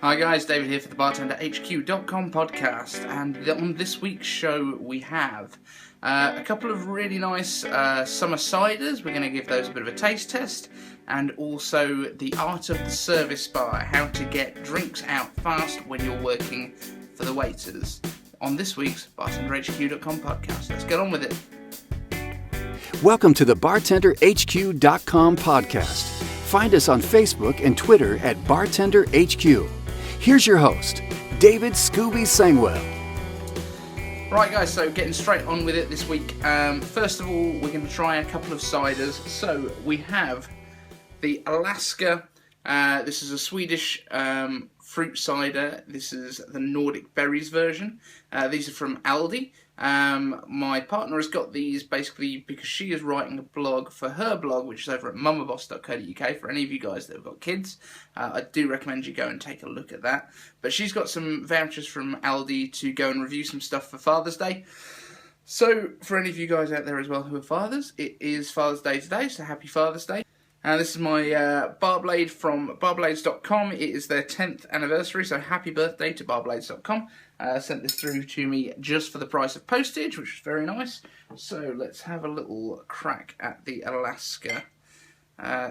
Hi guys, David here for the bartenderhq.com podcast, and on this week's show we have a couple of really nice summer ciders. We're going to give those a bit of a taste test, and also the art of the service bar, how to get drinks out fast when you're working for the waiters, on this week's bartenderhq.com podcast. Let's get on with it. Welcome to the bartenderhq.com podcast. Find us on Facebook and Twitter at bartenderhq. Here's your host, David Eden-Sangwell. Right guys, so getting straight on with it this week. First of all, we're going to try a couple of ciders. So we have the Alaska. This is a Swedish fruit cider. This is the Nordic berries version. These are from Aldi. My partner has got these basically because she is writing a blog for her blog, which is over at mamaboss.co.uk. For any of you guys that have got kids, I do recommend you go and take a look at that. But she's got some vouchers from Aldi to go and review some stuff for Father's Day. So for any of you guys out there as well who are fathers, it is Father's Day today, so happy Father's Day. This is my bar blade from barblades.com. It is their 10th anniversary, so happy birthday to barblades.com. Sent this through to me just for the price of postage, which is very nice. So let's have a little crack at the Alaska.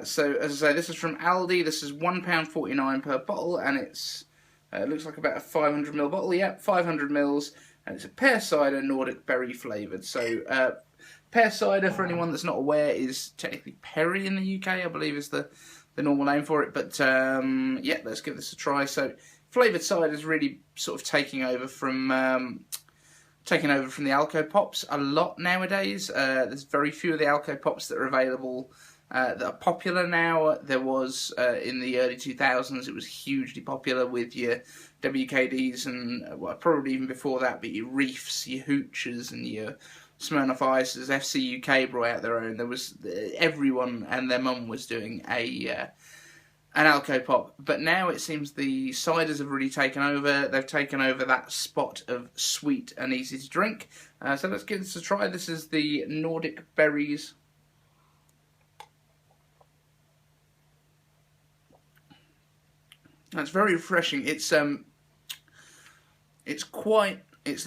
So as I say, this is from Aldi. This is £1.49 per bottle, and it looks like about a 500ml bottle. Yep, 500ml, and it's a pear cider, Nordic berry flavoured. So pear cider, for anyone that's not aware, is technically perry in the UK, I believe is the normal name for it. But yeah, let's give this a try. So flavoured cider is really sort of taking over from the Alco Pops a lot nowadays. There's very few of the Alco Pops that are available that are popular now. There was in the early 2000s, it was hugely popular with your WKDs and well, probably even before that, but your Reefs, your Hoochers, and your Smirnoff Ices. FC UK brought out their own. There was everyone and their mum was doing an Alco Pop, but now it seems the ciders have really taken over. They've taken over that spot of sweet and easy to drink. So let's give this a try. This is the Nordic berries. That's very refreshing. It's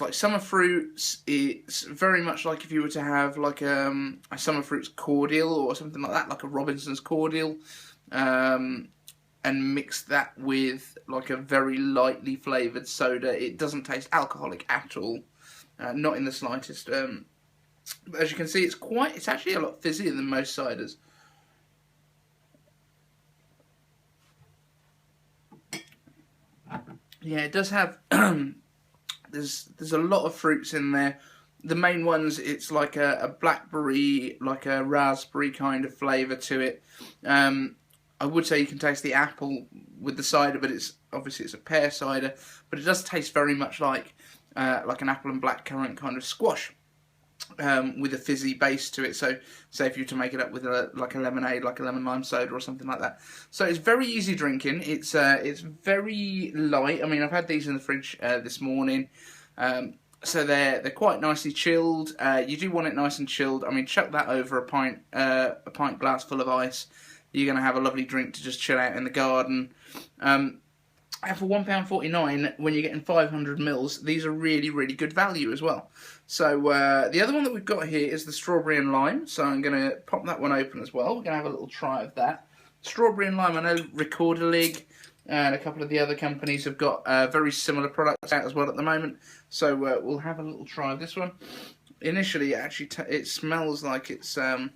like summer fruits. It's very much like if you were to have like a summer fruits cordial or something like that, like a Robinson's cordial, and mix that with like a very lightly flavoured soda. It doesn't taste alcoholic at all, not in the slightest. But as you can see, it's actually a lot fizzier than most ciders. Yeah, it does have. There's a lot of fruits in there. The main ones, it's like a blackberry, like a raspberry kind of flavour to it. I would say you can taste the apple with the cider, but it's a pear cider. But it does taste very much like an apple and blackcurrant kind of squash, with a fizzy base to it. So, say if you were to make it up with like a lemonade, like a lemon lime soda or something like that. So it's very easy drinking. It's very light. I mean, I've had these in the fridge this morning. So they're quite nicely chilled. You do want it nice and chilled. I mean, chuck that over a pint glass full of ice. You're going to have a lovely drink to just chill out in the garden. And for £1.49, when you're getting 500ml, these are really, really good value as well. So the other one that we've got here is the strawberry and lime. So I'm going to pop that one open as well. We're going to have a little try of that. Strawberry and lime, I know Recorderlig and a couple of the other companies have got very similar products out as well at the moment. So we'll have a little try of this one. Initially, it smells like it's a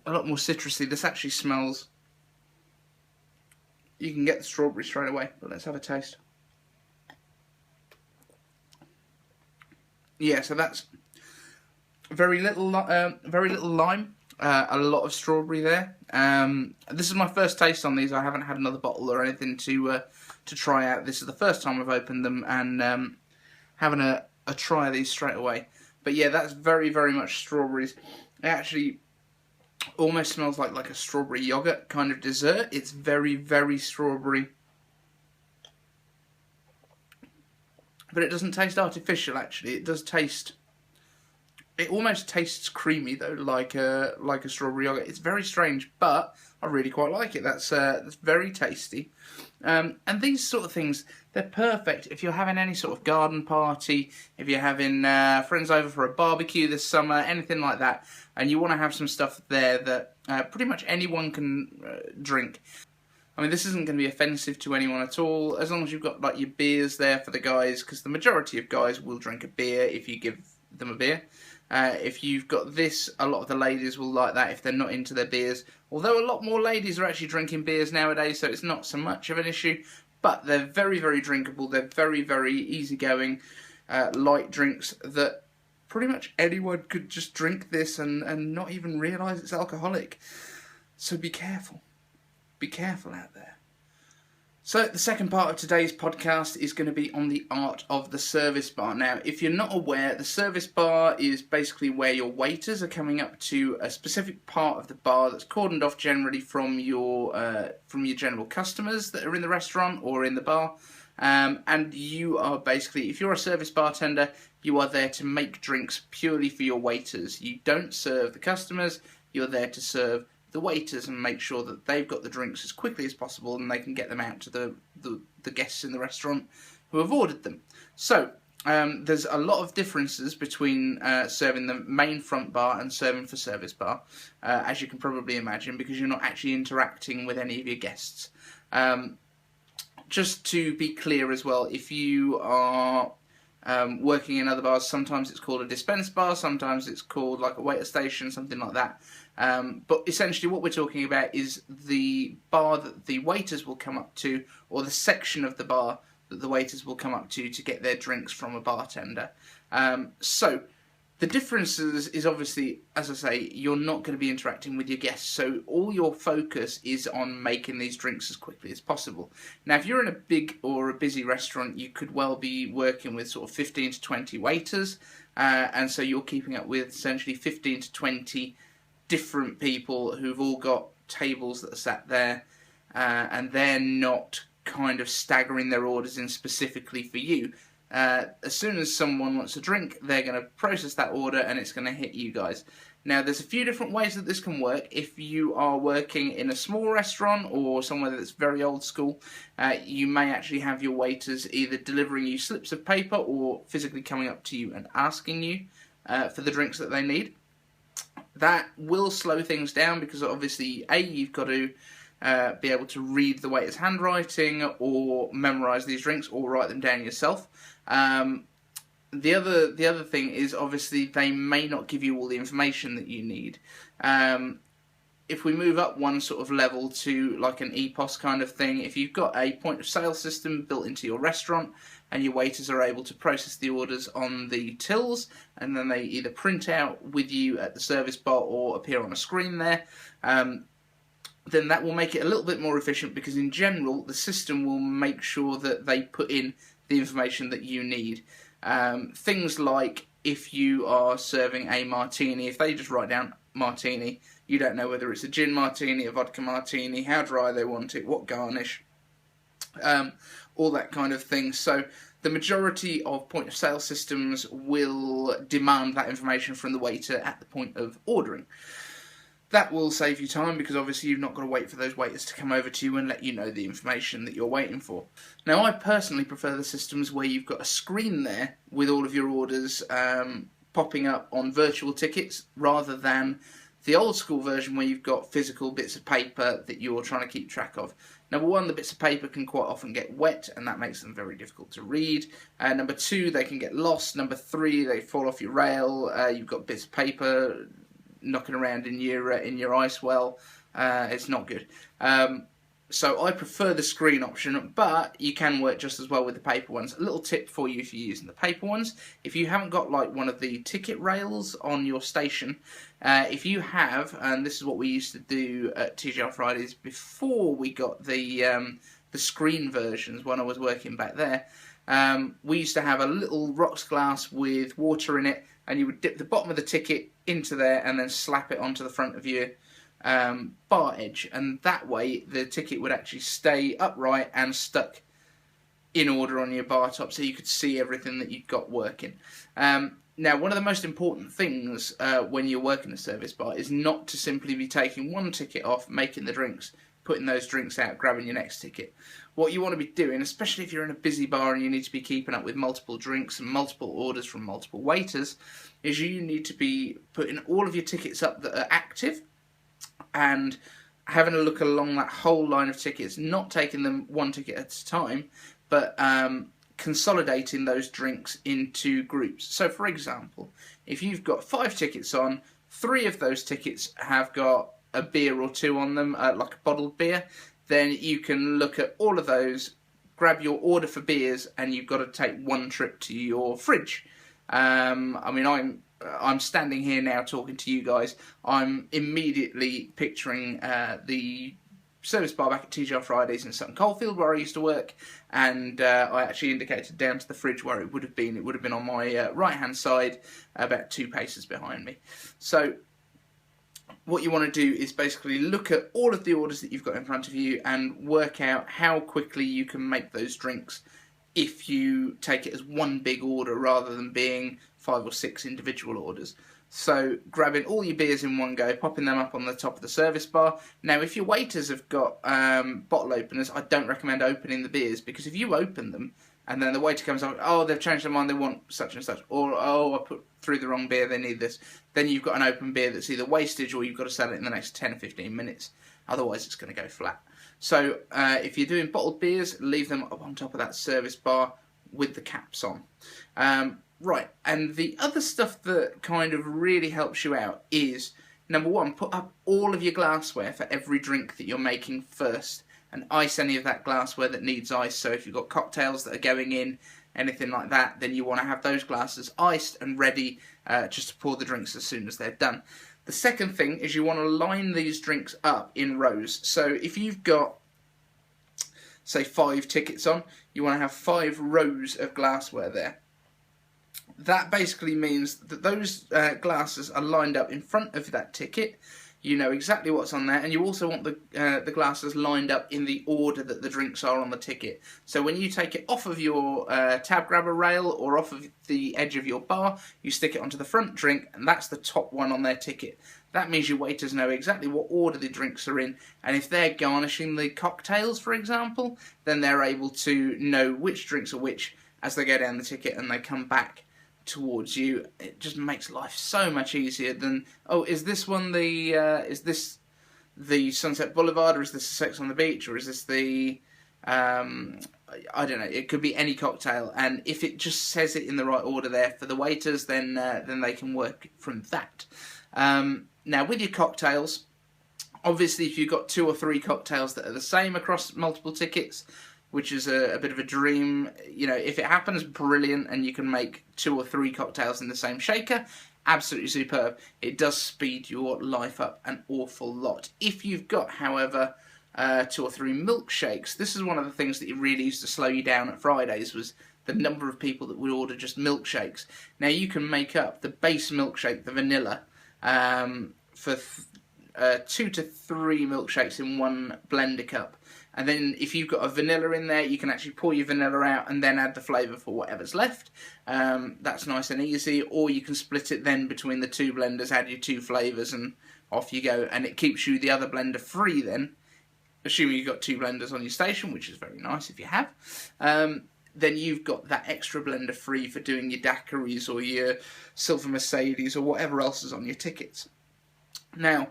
lot more citrusy. This actually smells... You can get the strawberry straight away, but let's have a taste. Yeah, so that's very little lime, a lot of strawberry there. This is my first taste on these. I haven't had another bottle or anything to try out. This is the first time I've opened them and having a try of these straight away. But yeah, that's very, very much strawberries. It actually almost smells like a strawberry yogurt kind of dessert. It's very, very strawberry. But it doesn't taste artificial, actually. It does taste... It almost tastes creamy, though, like a strawberry yogurt. It's very strange, but I really quite like it. That's very tasty. And these sort of things, they're perfect if you're having any sort of garden party, if you're having friends over for a barbecue this summer, anything like that, and you want to have some stuff there that pretty much anyone can drink. I mean, this isn't going to be offensive to anyone at all, as long as you've got like your beers there for the guys, because the majority of guys will drink a beer if you give them a beer. If you've got this, a lot of the ladies will like that if they're not into their beers. Although a lot more ladies are actually drinking beers nowadays, so it's not so much of an issue. But they're very, very drinkable. They're very, very easygoing, light drinks that pretty much anyone could just drink this and not even realise it's alcoholic. So be careful. Be careful out there. So the second part of today's podcast is going to be on the art of the service bar. Now, if you're not aware, the service bar is basically where your waiters are coming up to a specific part of the bar that's cordoned off generally from your general customers that are in the restaurant or in the bar. And you are basically, if you're a service bartender, you are there to make drinks purely for your waiters. You don't serve the customers, you're there to serve the waiters and make sure that they've got the drinks as quickly as possible and they can get them out to the guests in the restaurant who have ordered them. So there's a lot of differences between serving the main front bar and serving for service bar, as you can probably imagine, because you're not actually interacting with any of your guests. Just to be clear as well, if you are working in other bars, sometimes it's called a dispense bar, sometimes it's called like a waiter station, something like that. But essentially what we're talking about is the bar that the waiters will come up to, or the section of the bar that the waiters will come up to get their drinks from a bartender. So the differences is obviously, as I say, you're not going to be interacting with your guests, so all your focus is on making these drinks as quickly as possible. Now, if you're in a big or a busy restaurant, you could well be working with sort of 15 to 20 waiters, and so you're keeping up with essentially 15 to 20 different people who've all got tables that are sat there, and they're not kind of staggering their orders in specifically for you. As soon as someone wants a drink, they're going to process that order and it's going to hit you guys. Now, there's a few different ways that this can work. If you are working in a small restaurant or somewhere that's very old school, you may actually have your waiters either delivering you slips of paper or physically coming up to you and asking you for the drinks that they need. That will slow things down because obviously, A, you've got to be able to read the waiter's handwriting or memorise these drinks or write them down yourself. The other thing is obviously they may not give you all the information that you need. If we move up one sort of level to like an EPOS kind of thing, if you've got a point of sale system built into your restaurant and your waiters are able to process the orders on the tills and then they either print out with you at the service bar or appear on a screen there, then that will make it a little bit more efficient because in general the system will make sure that they put in the information that you need. Things like if you are serving a martini, if they just write down martini, you don't know whether it's a gin martini, a vodka martini, how dry they want it, what garnish, all that kind of thing. So the majority of point of sale systems will demand that information from the waiter at the point of ordering. That will save you time because obviously you've not got to wait for those waiters to come over to you and let you know the information that you're waiting for. Now, I personally prefer the systems where you've got a screen there with all of your orders popping up on virtual tickets rather than the old school version where you've got physical bits of paper that you're trying to keep track of. Number one, the bits of paper can quite often get wet and that makes them very difficult to read. Number two, they can get lost. Number three, they fall off your rail. You've got bits of paper knocking around in your ice well. It's not good. So I prefer the screen option, but you can work just as well with the paper ones. A little tip for you if you're using the paper ones: if you haven't got like one of the ticket rails on your station, if you have, and this is what we used to do at TGI Fridays before we got the screen versions when I was working back there, we used to have a little rocks glass with water in it, and you would dip the bottom of the ticket into there and then slap it onto the front of your bar edge, and that way the ticket would actually stay upright and stuck in order on your bar top so you could see everything that you've got working. Now, one of the most important things when you're working a service bar is not to simply be taking one ticket off, making the drinks, putting those drinks out, grabbing your next ticket. What you want to be doing, especially if you're in a busy bar and you need to be keeping up with multiple drinks and multiple orders from multiple waiters, is you need to be putting all of your tickets up that are active and having a look along that whole line of tickets, not taking them one ticket at a time, but consolidating those drinks into groups. So, for example, if you've got 5 tickets on, 3 of those tickets have got a beer or 2 on them, like a bottled beer, then you can look at all of those, grab your order for beers, and you've got to take one trip to your fridge. I mean, I'm standing here now talking to you guys. I'm immediately picturing the service bar back at TGI Fridays in Sutton Coldfield, where I used to work, and I actually indicated down to the fridge where it would have been. It would have been on my right-hand side, about 2 paces behind me. So what you want to do is basically look at all of the orders that you've got in front of you and work out how quickly you can make those drinks if you take it as one big order rather than being 5 or 6 individual orders. So grabbing all your beers in one go, popping them up on the top of the service bar. Now, if your waiters have got bottle openers, I don't recommend opening the beers, because if you open them and then the waiter comes up, oh, they've changed their mind, they want such and such, or oh, I put through the wrong beer, they need this, then you've got an open beer that's either wastage or you've got to sell it in the next 10 or 15 minutes. Otherwise, it's going to go flat. So if you're doing bottled beers, leave them up on top of that service bar with the caps on. Right, and the other stuff that kind of really helps you out is, number 1, put up all of your glassware for every drink that you're making first, and ice any of that glassware that needs ice. So if you've got cocktails that are going in, anything like that, then you want to have those glasses iced and ready just to pour the drinks as soon as they're done. The second thing is you want to line these drinks up in rows. So if you've got, say, 5 tickets on, you want to have 5 rows of glassware there. That basically means that those glasses are lined up in front of that ticket. You know exactly what's on there, and you also want the glasses lined up in the order that the drinks are on the ticket. So when you take it off of your tab grabber rail or off of the edge of your bar, you stick it onto the front drink, and that's the top one on their ticket. That means your waiters know exactly what order the drinks are in, and if they're garnishing the cocktails, for example, then they're able to know which drinks are which as they go down the ticket and they come back towards you. It just makes life so much easier than, oh, is this one is this the Sunset Boulevard, or is this the Sex on the Beach, or is this the I don't know, it could be any cocktail, and if it just says it in the right order there for the waiters, then they can work from that. Now with your cocktails, obviously if you've got 2 or 3 cocktails that are the same across multiple tickets, which is a bit of a dream. You know, if it happens, brilliant, and you can make 2 or 3 cocktails in the same shaker, absolutely superb. It does speed your life up an awful lot. If you've got, however, 2 or 3 milkshakes, this is one of the things that really used to slow you down at Fridays, was the number of people that would order just milkshakes. Now you can make up the base milkshake, the vanilla, for 2 to 3 milkshakes in one blender cup. And then if you've got a vanilla in there, you can actually pour your vanilla out and then add the flavour for whatever's left. That's nice and easy. Or you can split it then between the 2 blenders, add your 2 flavours, and off you go. And it keeps you the other blender free then, assuming you've got 2 blenders on your station, which is very nice if you have. Then you've got that extra blender free for doing your daiquiris or your Silver Mercedes or whatever else is on your tickets. Now,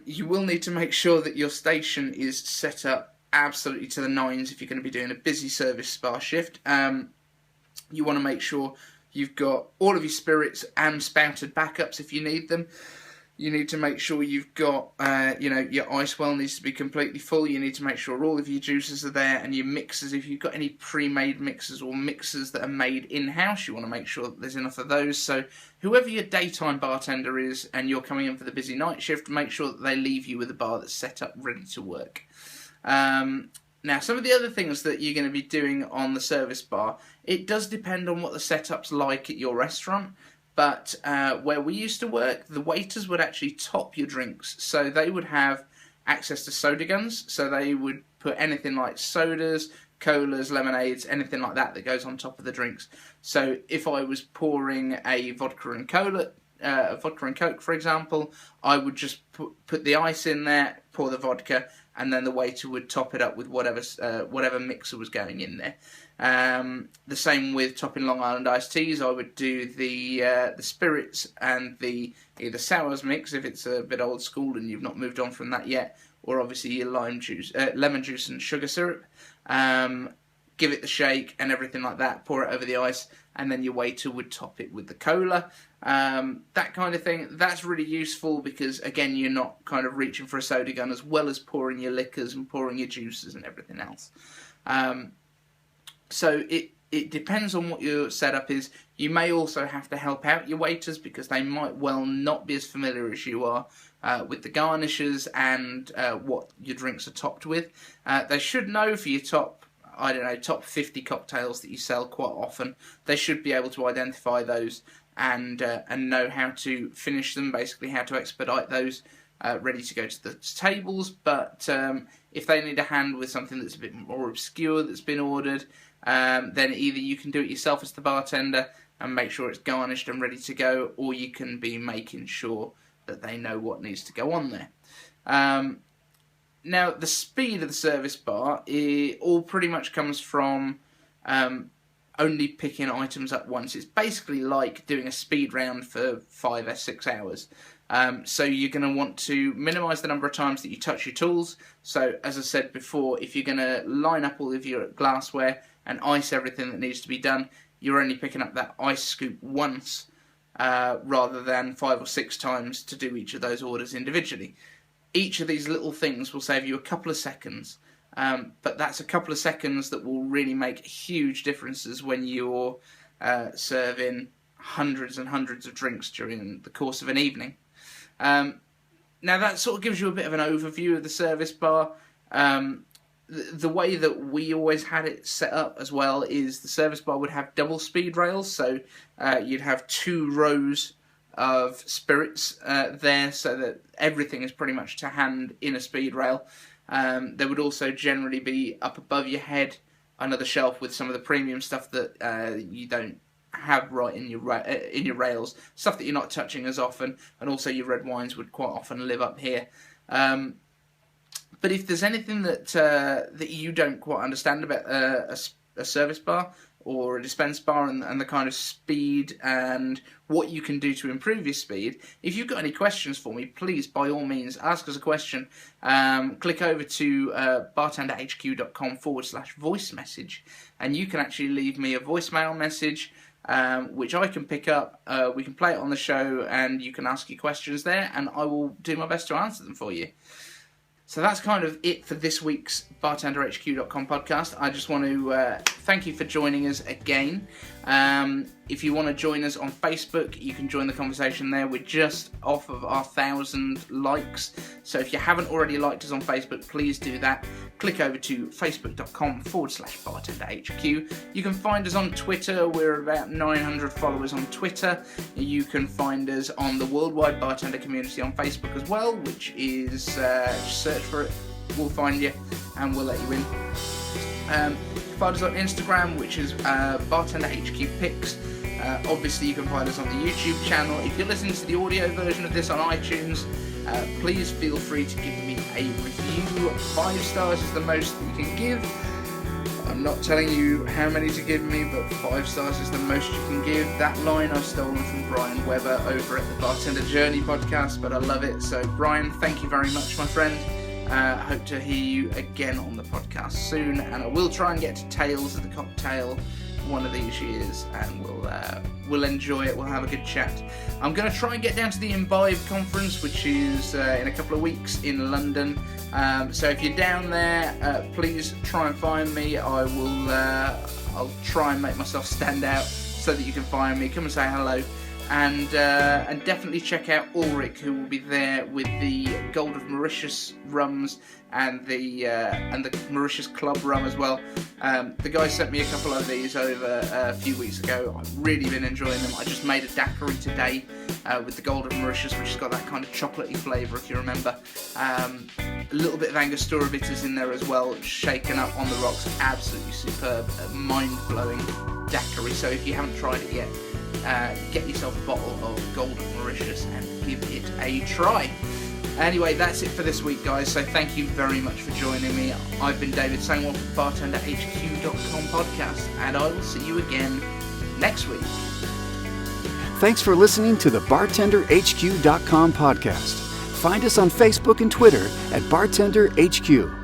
you will need to make sure that your station is set up absolutely to the nines if you're going to be doing a busy service bar shift. You want to make sure you've got all of your spirits and spouted backups if you need them. You need to make sure you've got, your ice well needs to be completely full. You need to make sure all of your juices are there, and your mixers, if you've got any pre-made mixers or mixers that are made in-house, you want to make sure that there's enough of those. So whoever your daytime bartender is and you're coming in for the busy night shift, make sure that they leave you with a bar that's set up ready to work. Now, some of the other things that you're going to be doing on the service bar, it does depend on what the setup's like at your restaurant. But where we used to work, the waiters would actually top your drinks. So they would have access to soda guns. So they would put anything like sodas, colas, lemonades, anything like that goes on top of the drinks. So if I was pouring a vodka and cola, vodka and coke, for example, I would just put the ice in there, pour the vodka, and then the waiter would top it up with whatever mixer was going in there. The same with topping Long Island iced teas. I would do the spirits and the either sours mix if it's a bit old school and you've not moved on from that yet, or obviously your lemon juice and sugar syrup. Give it the shake and everything like that. Pour it over the ice, and then your waiter would top it with the cola. That kind of thing. That's really useful because, again, you're not kind of reaching for a soda gun, as well as pouring your liquors and pouring your juices and everything else. So it depends on what your setup is. You may also have to help out your waiters because they might well not be as familiar as you are with the garnishes and what your drinks are topped with. They should know for your top 50 cocktails that you sell quite often. They should be able to identify those and know how to finish them, basically how to expedite those ready to go to the tables. But if they need a hand with something that's a bit more obscure that's been ordered, then either you can do it yourself as the bartender and make sure it's garnished and ready to go, or you can be making sure that they know what needs to go on there. Now, the speed of the service bar, it all pretty much comes from only picking items up once. It's basically like doing a speed round for 5 or 6 hours. So you're going to want to minimise the number of times that you touch your tools. So, as I said before, if you're going to line up all of your glassware and ice everything that needs to be done, you're only picking up that ice scoop once rather than 5 or 6 times to do each of those orders individually. Each of these little things will save you a couple of seconds, but that's a couple of seconds that will really make huge differences when you're serving hundreds and hundreds of drinks during the course of an evening. Now that sort of gives you a bit of an overview of the service bar. The way that we always had it set up as well is the service bar would have double speed rails, so you'd have 2 rows of spirits there, so that everything is pretty much to hand in a speed rail. There would also generally be up above your head another shelf with some of the premium stuff that you don't have right in your rails, stuff that you're not touching as often, and also your red wines would quite often live up here. But if there's anything that you don't quite understand about a service bar or a dispense bar and the kind of speed and what you can do to improve your speed, if you've got any questions for me, please, by all means, ask us a question. Click over to bartenderhq.com/voice message, and you can actually leave me a voicemail message, which I can pick up. We can play it on the show, and you can ask your questions there, and I will do my best to answer them for you. So that's kind of it for this week's bartenderhq.com podcast. I just want to thank you for joining us again. If you want to join us on Facebook, you can join the conversation there. We're just off of our 1,000 likes. So if you haven't already liked us on Facebook, please do that. Click over to facebook.com/bartenderhq. You can find us on Twitter. We're about 900 followers on Twitter. You can find us on the Worldwide Bartender Community on Facebook as well, which is, just search for it, we'll find you and we'll let you in. Find us on Instagram, which is bartenderhqpics. Obviously you can find us on the YouTube channel. If you're listening to the audio version of this on iTunes, please feel free to give me a review. 5 stars is the most that you can give. I'm not telling you how many to give me, but 5 stars is the most you can give. That line I've stolen from Brian Webber over at the Bartender Journey podcast, but I love it. So Brian, thank you very much, my friend. Hope to hear you again on the podcast soon, and I will try and get to Tales of the Cocktail one of these years, and we'll enjoy it. We'll have a good chat. I'm going to try and get down to the Imbibe conference, which is in a couple of weeks in London. So if you're down there, please try and find me. I'll try and make myself stand out so that you can find me. Come and say hello. And definitely check out Ulrich, who will be there with the Gold of Mauritius rums and the Mauritius Club rum as well. The guy sent me a couple of these over a few weeks ago. I've really been enjoying them. I just made a daiquiri today with the Gold of Mauritius, which has got that kind of chocolatey flavour, if you remember. A little bit of Angostura bitters in there as well, shaken up on the rocks. Absolutely superb, mind-blowing daiquiri. So if you haven't tried it yet, get yourself a bottle of Golden Mauritius and give it a try. Anyway, that's it for this week, guys. So thank you very much for joining me. I've been Eden-Sangwell from bartenderhq.com podcast, and I will see you again next week. Thanks for listening to the bartenderhq.com podcast. Find us on Facebook and Twitter at bartenderhq.